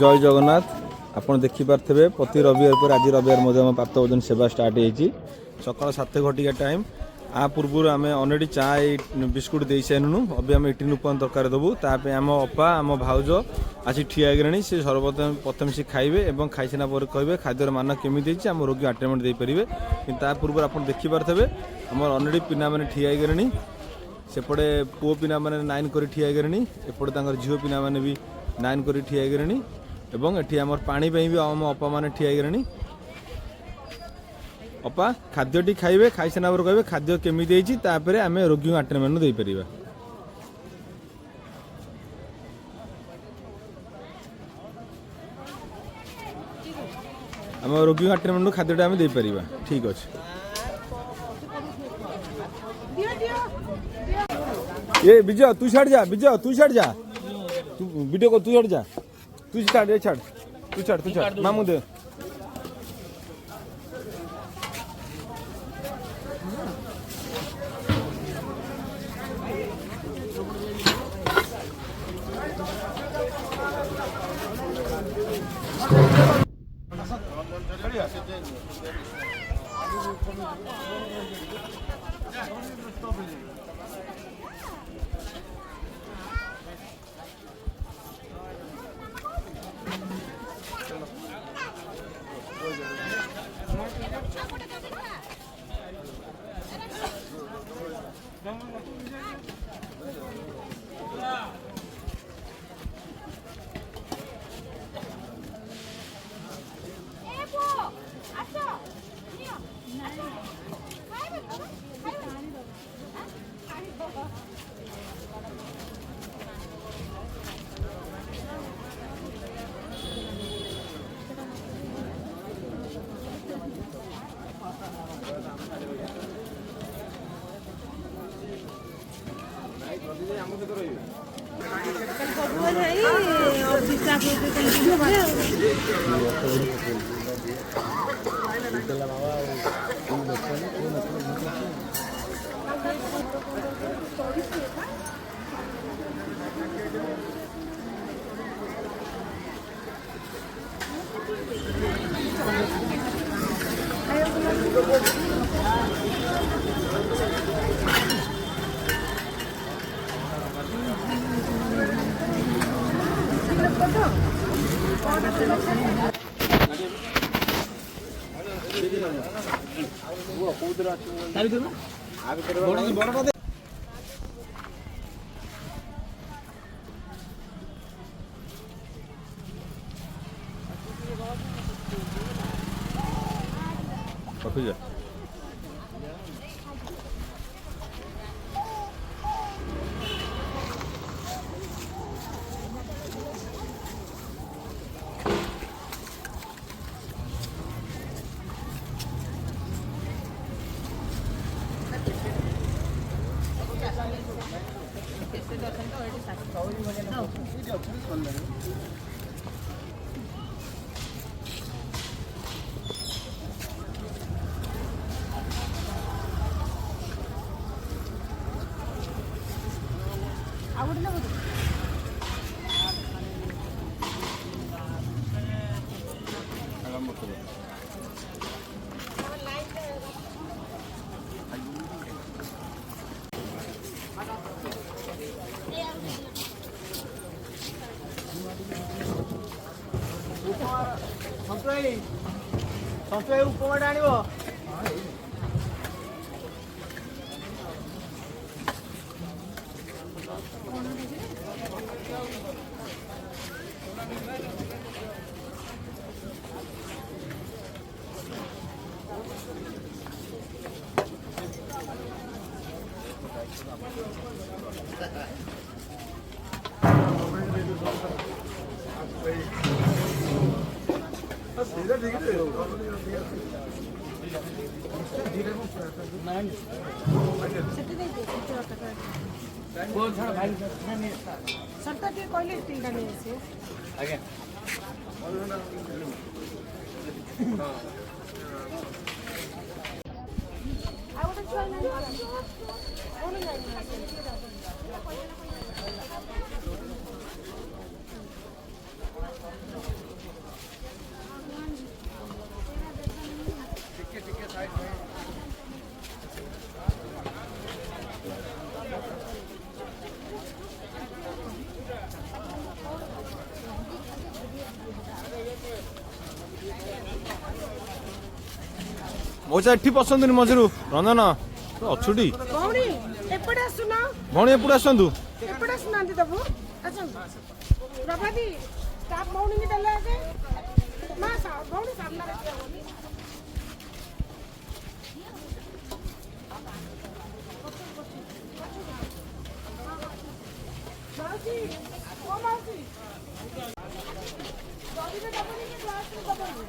जय जगन्नाथ आपड़ देखिपे प्रति रविवार पर आज रविवार प्राप्त भोजन सेवा स्टार्ट होती सकाल 7 घटिका टाइम आ पूर्व आम अलरेडी चा बिस्कुट दे सारूँ अभी आम इडली उपमा तरकार देवु ताप आम अपा आम भाउज आसी ठिया गले सी सर्वप्रथम प्रथम सी खाइबे और खाई सारा पर कहे खाद्यर मान केमी आम रोगी आटेनमेंट दे पारे कि पूर्व आप देखिपे आम अलरेडी पिना मैंने ठिया गले सेपटे पुओ पिना मैंने 9 कर ठिया गले एपटे झील पिना मैंने भी 9 कर ठिया गले एवं एटी आम पानी भी आम अपा मैंने ठिया गले अपा खाद्यटी खाइबे खाई सारा पर कहे खाद्य केमी आम रोगी आटेनमेंट दे पार आम रोगी आटेनमेंट खाद्यटा आम दे पार ठीक अच्छे ये विजय तू छाड़ जा विजय तू छाड़ जा तू वीडियो को तू छाड़ जा तू छाड़ ये छाड़ तू छाड़ मामू दे रखी संतुई उपमा आनिबो ମଉସା ଏଠି ପଶନ୍ତୁନି ମଝିରୁ ରଞ୍ଜନ ଅଛୁଟି ଭଉଣୀ ଏପଟେ ଆସୁନ ଭଉଣୀ ଏପଟେ ଆସନ୍ତୁ ଏପଟେ ଆସୁନାହାନ୍ତି ଦେବୁ ଆସନ୍ତୁ ପ୍ରଭାତୀ ତା ଭଉଣୀକି ଦେଲେ ଆଗେ ମା ଭଉଣୀ ସାମ୍ନାରେ ଠିଆ ହୁଅନି ମାଉସୀ ଓ ମାଉସୀ ଜରିରେ ଦେବନି କି ଗ୍ଲାସରେ ଦେବନି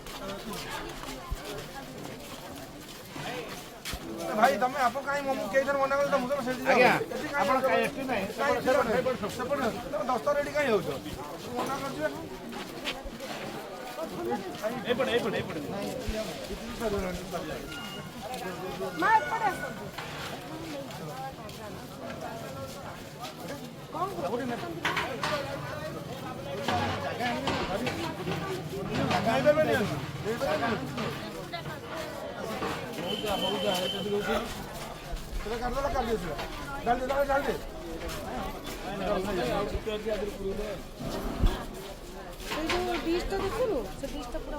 भाई तमे आप काई मम्मू केई थर मना करत मुझे सेठी आज्ञा आपण काई एठी नाही सेपट 10 रेडी काई होछ मना करछ एपड़ ମା ଏପଟେ ଆସନ୍ତୁ काई देबे नहीं तेरे कर दो कर दे डाल दे এই যে ডিশটা দেখুন সে ডিশটা পুরো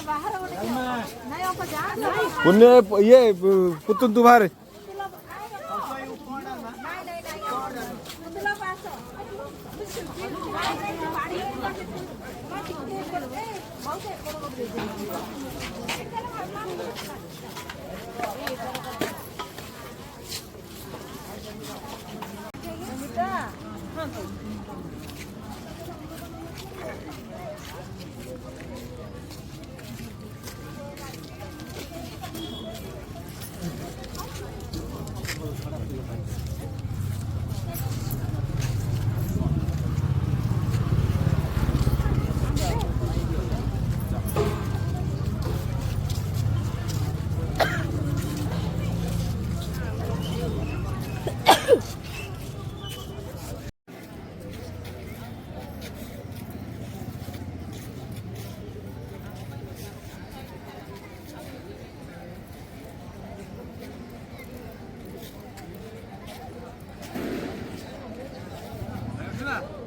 ভালো पुण्य ये पुतुन तुम्हारे ना